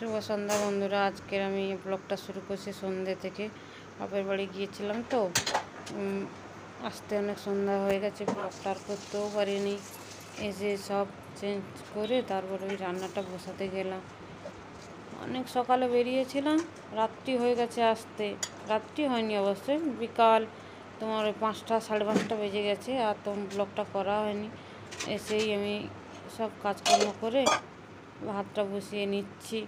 শুভ সন্ধ্যা বন্ধুরা। আজকের আমি ব্লগটা শুরু করছি সন্ধ্যে থেকে। বাপের বাড়ি গিয়েছিলাম তো আসতে অনেক সন্ধ্যা হয়ে গেছে, ব্লগটা আর করতেও পারিনি। এসে সব চেঞ্জ করে তারপরে ওই রান্নাটা বসাতে গেলাম। অনেক সকালে বেরিয়েছিলাম, রাত্রি হয়ে গেছে আসতে। রাত্রি হয়নি অবশ্যই, বিকাল তোমার ওই 5টা সাড়ে 5টা বেজে গেছে, আর তোমার ব্লগটা করা হয়নি। এসেই আমি সব কাজকর্ম করে ভাতটা বসিয়ে নিচ্ছি।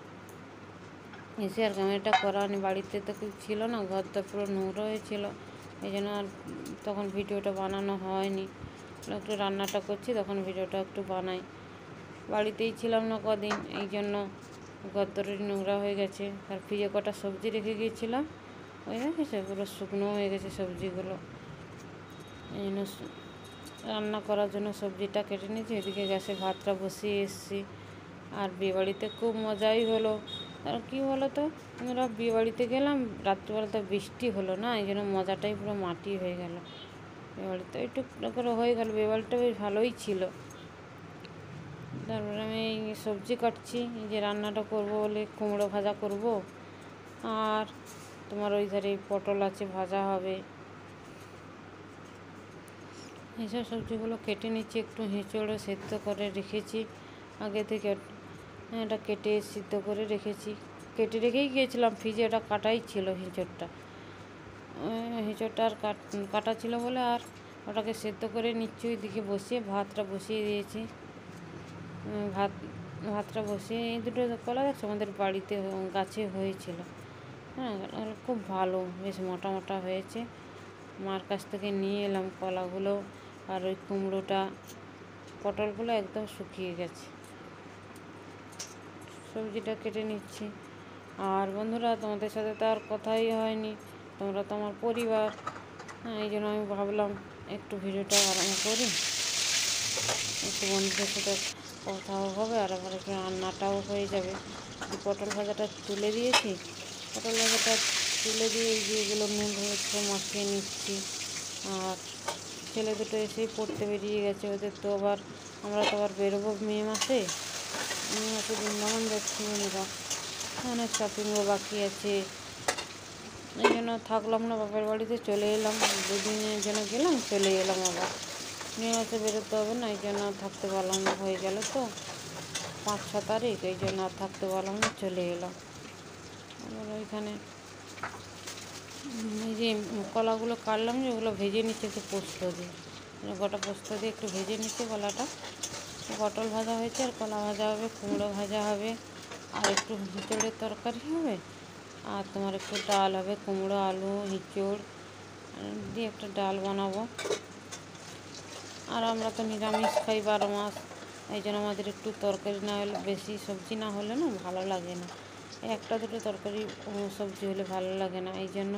এসে আর ক্যামেরাটা করা হয়নি, বাড়িতে তো কেউ ছিল না, ঘরটা পুরো নোংরা হয়েছিল, এই জন্য আর তখন ভিডিওটা বানানো হয়নি। একটু রান্নাটা করছি তখন ভিডিওটা একটু বানাই। বাড়িতেই ছিলাম না কদিন, এই জন্য ঘরদোর নোংরা হয়ে গেছে। আর ফ্রিজে কটা সবজি রেখে গিয়েছিলাম, ওই দেখেছে পুরো শুকনো হয়ে গেছে সবজিগুলো। এই জন্য রান্না করার জন্য সবজিটা কেটে নিয়েছি, এদিকে গ্যাসে ভাতটা বসিয়ে এসেছি। আর বিয়েবাড়িতে খুব মজাই হলো। আর কী বলো তো, আমরা বিয়েবাড়িতে গেলাম, রাত্রিবেলা তো বৃষ্টি হলো না, এই জন্য মজাটাই পুরো মাটি হয়ে গেল। বিয়েবাড়িতে একটু করে হয়ে গেল, বিয়েবাড়িটা বেশ ভালোই ছিল। তারপরে আমি সবজি কাটছি, এই যে রান্নাটা করবো বলে কুমড়ো ভাজা করব, আর তোমার ওই ধারে পটল আছে ভাজা হবে। এইসব সবজিগুলো কেটে নিচ্ছি, একটু হেঁচড়ে সেদ্ধ করে রেখেছি আগে থেকে। এটা কেটে সিদ্ধ করে রেখেছি, কেটে রেখেই গিয়েছিলাম ফ্রিজে, এটা কাটাই ছিল হেঁচড়টা। আর কাটা ছিল বলে আর ওটাকে সেদ্ধ করে নিচ্ছি। ওইদিকে বসিয়ে ভাতটা বসিয়ে দিয়েছি। ভাতটা বসিয়ে এই দুটো কলা দেখছো আমাদের বাড়িতে গাছে হয়েছিল, হ্যাঁ, খুব ভালো, বেশ মোটা মোটা হয়েছে। মার কাছ থেকে নিয়ে এলাম কলাগুলো, আর ওই কুমড়োটা, পটলগুলো একদম শুকিয়ে গেছে। সবজিটা কেটে নিচ্ছি। আর বন্ধুরা, তোমাদের সাথে তো আর কথাই হয়নি, তোমরা তো আমার পরিবার, হ্যাঁ, এই জন্য আমি ভাবলাম একটু ভিডিওটা আরম্ভ করি, একটু বন্ধুদের সাথে কথাও হবে আর আমার একটু রান্নাটাও হয়ে যাবে। পটল ভাজাটা তুলে দিয়েছি, পটল ভাজাটা তুলে দিয়ে এই যে এগুলো নুন হলুদ মাখিয়ে নিচ্ছি। আর ছেলে দুটো এসেই পড়তে বেরিয়ে গেছে, ওদের তো আবার আমরা তো আবার বেরোবো মে মাসে বৃন্দাবন যাচ্ছি বন্ধুরা, অনেক শপিংও বাকি আছে। এই জন্য থাকলাম না, বাপের বাড়িতে চলে এলাম, 2 দিনের জন্য গেলাম, চলে এলাম। আবার মে মাসে বেরোতে হবে না, এই জন্য থাকতে পারলাম না, হয়ে গেল তো 5-6 তারিখ, এই জন্য আর থাকতে পারলাম না, চলে এলাম। আবার ওইখানে এই যে কলাগুলো কাটলাম, যে ওগুলো ভেজে নিচ্ছে একটু পোস্ত দিয়ে, গোটা পোস্ত দিয়ে একটু ভেজে নিচ্ছে কলাটা। পটল ভাজা হয়েছে, আর কলা ভাজা হবে, কুমড়ো ভাজা হবে, আর একটু হিঁচড়ের তরকারি হবে, আর তোমার একটু ডাল হবে, কুমড়ো আলু হিঁচড় দিয়ে একটা ডাল বানাবো। আর আমরা তো নিরামিষ খাই 12 মাস, এই জন্য আমাদের একটু তরকারি না হলে, বেশি সবজি না হলে না ভালো লাগে না। একটা দুটো তরকারি সবজি হলে ভালো লাগে না, এই জন্য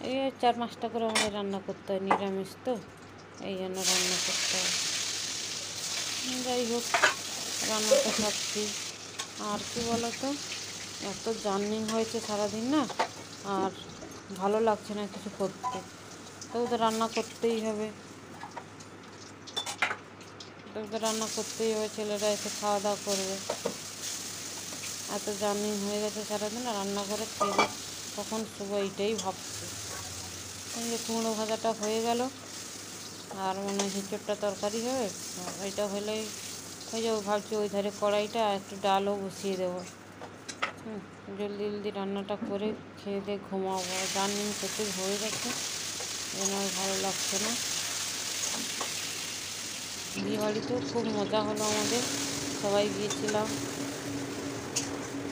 এই 4-5টা করে আমাদের রান্না করতে হয়, নিরামিষ তো, এই জন্য রান্না করতে হয়। যাই হোক, রান্নাটা খাচ্ছি। আর কি বলো তো, এত জার্নি হয়েছে সারাদিন না, আর ভালো লাগছে না কিছু করতে, তবু তো রান্না করতেই হবে, ছেলেরা এসে খাওয়া দাওয়া করবে। এত জার্নি হয়ে গেছে সারাদিন, আর রান্না করে খেয়ে কখন শুবো এইটাই ভাবছি। এই যে কুমড়ো ভাজাটা হয়ে গেল, আর মনে হয় হিঁচড়টা তরকারি হবে, এইটা হলেই হয়ে যাবো। ভাবছি ওই ধারে কড়াইটা একটু ডালও বসিয়ে দেবো, জলদি রান্নাটা করে খেয়ে দিয়ে ঘুমাবো। জার্নি প্রচুর হয়ে গেছে, যেন আর ভালো লাগছে না। বিয়ে বাড়িতেও খুব মজা হলো আমাদের, সবাই গিয়েছিলাম,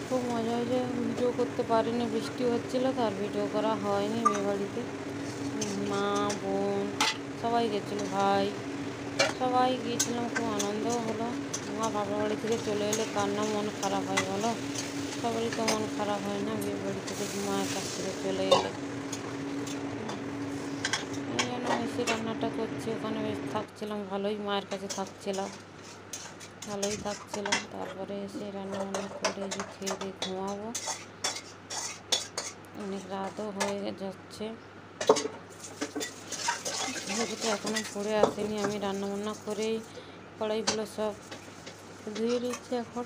খুব মজা হয়েছে। ভিডিও করতে পারিনি, বৃষ্টি হচ্ছিলো, তার ভিডিও করা হয়নি। বিয়ে বাড়িতে মা বোন সবাই গেছিলো, ভাই সবাই গিয়েছিলাম, খুব আনন্দও হলো। মা বাবার বাড়ি থেকে চলে এলে কার না মন খারাপ হয় বলো, সবারই তো মন খারাপ হয় না বিয়ে বাড়ি থেকে মায়ের কাছ থেকে চলে এলে। এই জন্য এসে রান্নাটা করছি, ওখানে বেশ থাকছিলাম ভালোই, মায়ের কাছে থাকছিলাম, তারপরে এসে রান্না করে যে খেয়ে দিয়ে ঘুমাবো, অনেক রাতও হয়ে যাচ্ছে। ছেলেকে তো এখনও পড়ে আসেনি, আমি রান্নাবান্না করেই কড়াইগুলো সব ধুয়ে দিচ্ছি এখন।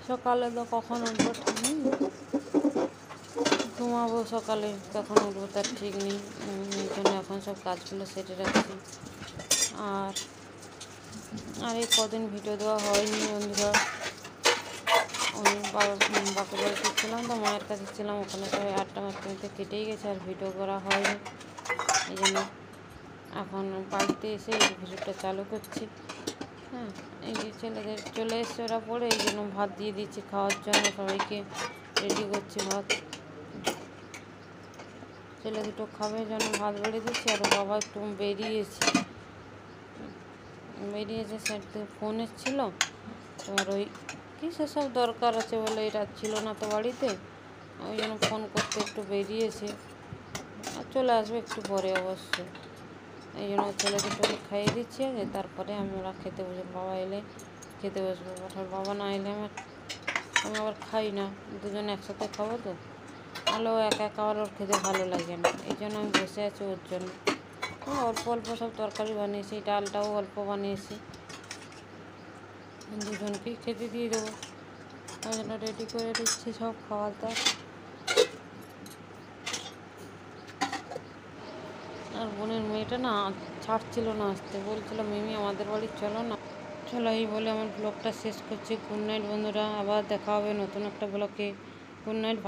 সকালে তো কখন উঠবো ঠিক নেই, ঘুমাবো সকালে, কখন উঠবো তার ঠিক নেই। এই জন্য এখন সব কাজগুলো সেরে রাখছি। আর আর এই কদিন ভিডিও দেওয়া হয়নি বন্ধুরা। আমি বাপের বাড়িতে ছিলাম তো, মায়ের কাছে ছিলাম, ওখানে তো 8টা মাসতে কেটেই গেছে, আর ভিডিও করা হয়নি। এই জন্য এখন বাড়িতে এসে এই ভিডিওটা চালু করছি। হ্যাঁ, এই যে ছেলেদের চলে এসছে ওরা পড়ে, এই জন্য ভাত দিয়ে দিচ্ছি খাওয়ার জন্য, সবাইকে রেডি করছি ভাত। ছেলে দুটো খাবে জন্য ভাত বেড়ে দিচ্ছি। আর বাবা একটু বেরিয়েছে সেট ফোন এসেছিল, তোমার ওই কী সেসব দরকার আছে বলে, এরা ছিল না তো বাড়িতে, ওই জন্য ফোন করতে একটু বেরিয়েছে, আর চলে আসবে একটু পরে অবশ্যই। এই জন্য ছেলে দুটোকে খাইয়ে দিচ্ছি আগে, তারপরে আমরা খেতে বসে, বাবা এলে খেতে বসবো। আর বাবা না এলে আমি আবার খাই না, দুজনে একসাথে খাবো তো, নাহলে ও একা একা আবার ওর খেতে ভালো লাগে না, এই জন্য আমি বসে আছি ওর জন্য। অল্প অল্প সব তরকারি বানিয়েছি, ডালটাও অল্প বানিয়েছি, দুজনকেই খেতে দিয়ে দেবো, ওই জন্য রেডি করে দিচ্ছি সব খাওয়ার দাওয়ার। আর বোনের মেয়েটা না ছাড়ছিল না আসতে, বলছিল মিমি আমাদের বাড়ি চলো না। চলো, এই বলে আমার ব্লগটা শেষ করছি। গুড নাইট বন্ধুরা, আবার দেখা হবে নতুন একটা ব্লগে। Good night.